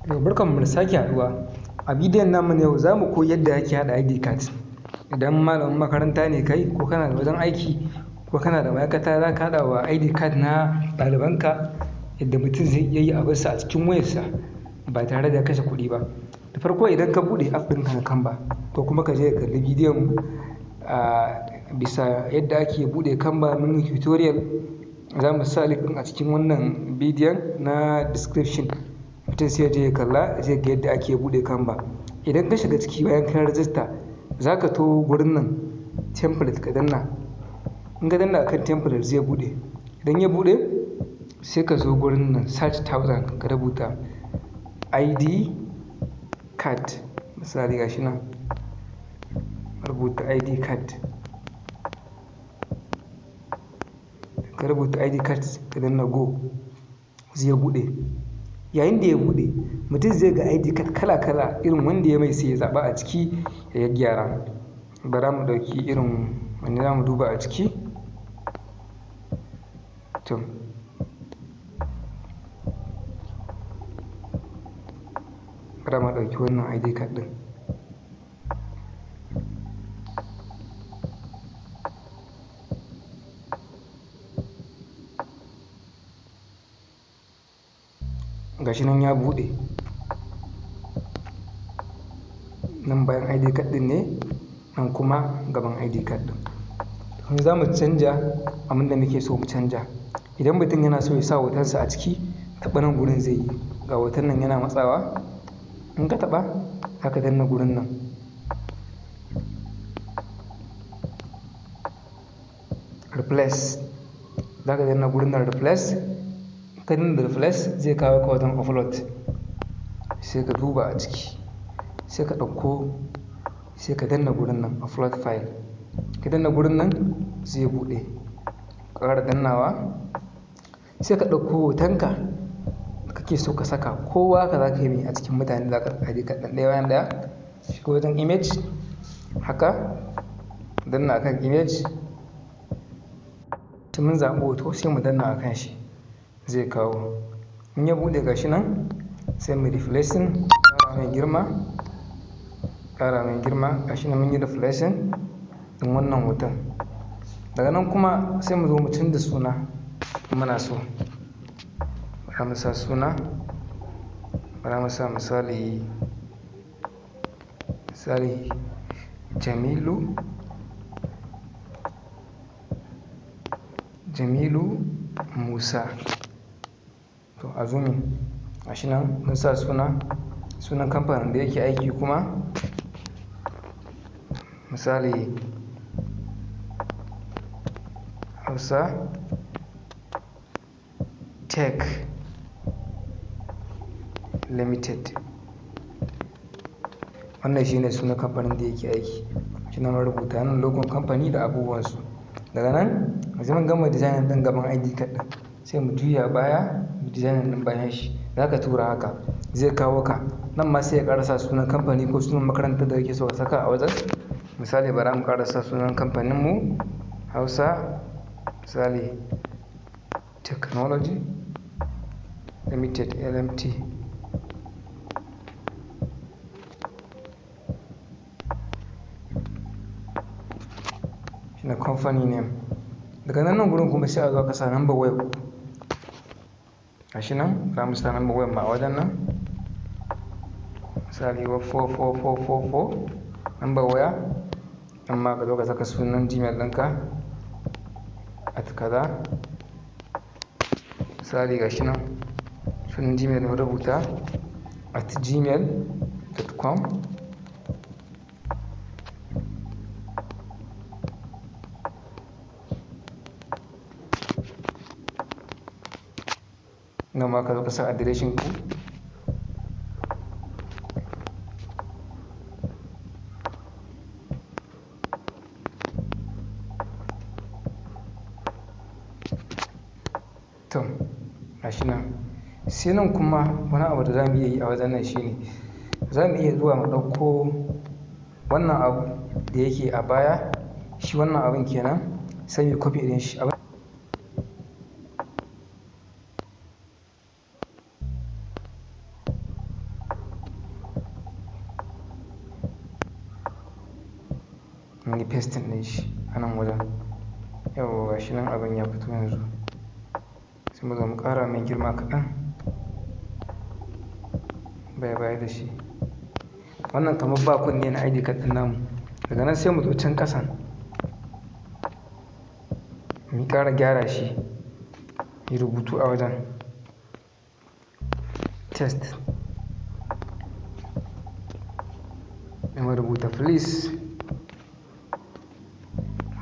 Barkanmu da sake haɗuwa. A bidiyon namu na yau za mu koyi yadda ake haɗa ID card. Idan malamin makaranta ne kai, ko kana da wajen aiki, ko kana da ma'aikata, za ka haɗa wa ID card na ɗalibanka yadda mutum zai iya yi abinsa a cikin wayarsa ba tare da kashe kuɗi ba. Da farko idan ka buɗe app ɗinka na Canva, ko kuma ka je ka kalli bidiyon mu bisa yadda ake buɗe Canva, mun yi tutorial, za mu sa link ɗin a cikin wannan bidiyon na description. Mutum sai ya je ya kalla, zai ga yadda ake buɗe Canva. Idan ka shiga ciki bayan ka rajista, za ka to gurin nan template ka danna. In ka danna akan template zai buɗe. Idan ya buɗe sai ka zo gurin nan search 1000 ka rubuta ID card. Misali gashi nan, rubuta ID card. Ka rubuta ID card ka danna go, zai buɗe. Yayin da ya buɗe, mutum zai ga ID card kala-kala irin wanda ya mai, sai ya zaɓa a ciki ya gyara. Bara mu ɗauki irin wanda za mu duba a ciki. To, bara mu ɗauki wannan ID card ɗin. Gashi nan ya buɗe. Nan bayan ID card ɗin ne, nan kuma gaban ID card ɗin. Yanzu za mu canja abin da muke so mu canja. Idan mutum yana so ya sa hotonsa a ciki, taɓa nan gurin zai yi. Ga hoton nan yana matsawa. In ka taɓa, haka danna gurin nan. Replace. Za ka danna gurin nan replace. Ka danna replace zai kawo ka wajen upload. Sai ka duba a ciki. Sai ka ɗauko, sai ka danna gurin nan upload file. Ka danna gurin nan zai buɗe. Ƙara dannawa. Sai ka ɗauko hotonka da kake so ka saka. Kowa ka za ka yi a cikin mutane, za ka ID card ɗin ɗaya bayan ɗaya. Shiga wajen image. Haka. Danna akan image. Mun zaɓi hoto sai mu danna akan shi. Zai kawo. In ya buɗe gashi nan, sai mu replacing, ƙara mai girma. Ƙara mai girma. Gashi nan mun yi replacing ɗin wannan hoton. Daga nan kuma sai mu zo mu canza suna in muna so. Bara mu sa suna. Bara mu sa misali Jamilu Musa. To a zoom. Gashi nan mun sa sunan kamfanin da yake aiki kuma misali Hausa Tech Limited. Wannan shine sunan kamfanin da yake aiki. Shi nan rubuta nan logon kamfani da abubuwansu. Daga nan yanzu mun gama design ɗin gaban ID card ɗin. Sai mu juya baya, mu design ɗin bayan shi. Za ka tura haka, zai kawo ka. Nan ma sai ya ƙara sa sunan kamfani ko sunan makarantar da kake so ka saka a wajen. Misali bara mu ƙara sa sunan kamfaninmu Hausa, misali Technology Limited LMT. Shi ne company name. Daga nan gurin kuma sai a zo ka sa number waya. Gashi nan za mu sa number waya ma a wajen nan. Misali 44444 number waya. Amma ka zo ka saka sunan Gmail ɗinka @kaza. Misali gashi nan sunan Gmail mun rubuta @gmail.com. Nan ma ka zo ka sa adireshin ku. To, gashi nan. Sai nan kuma wani abu da za mu iya yi a wajen nan shine, za mu iya zuwa mu ɗauko wannan abu da yake a baya. Shi wannan abin kenan. Sai mu copy ɗin shi. mun yi pasting ɗin shi a nan wajen. Yawwa gashi nan abin ya fito yanzu. Sai mu zo mu ƙara mai girma kaɗan baya da shi. Wannan kamar ba kunne na ID card ɗin namu. Daga nan sai mu zo can ƙasan mu ƙara gyara shi, yi rubutu a wajen test. Sai mu rubuta please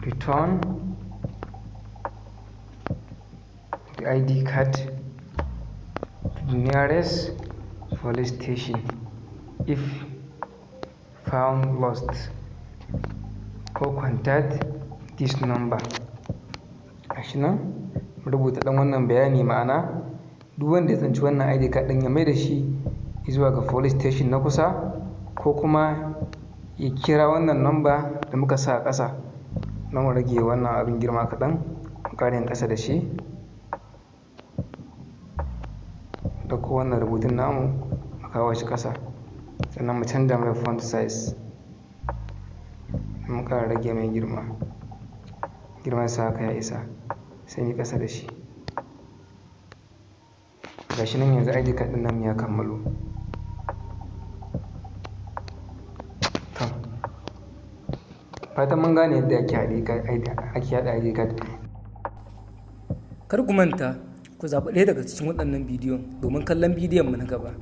return the ID card to the nearest police station if found lost, ko contact this number. Gashi nan rubuta ɗan wannan bayani, ma'ana duk wanda ya tsinci wannan ID card ɗin ya mai da shi zuwa ga police station na kusa, ko kuma ya kira wannan number da muka sa a ƙasa. Nan mu rage wannan abin girma kaɗan, mu ƙara yin ƙasa da shi. Ɗauko wannan rubutun namu mu kawo shi ƙasa, sannan mu canza mai font size, mu ƙara rage mai girma, girman sa haka ya isa, sai mu ƙasa da shi. Gashi nan yanzu ID card ɗin nan ya kammalu. Fatan mun gane yadda ake haɗa ID card. Kar ku manta ku zaɓi ɗaya daga cikin waɗannan bidiyon domin kallon bidiyon mu na gaba.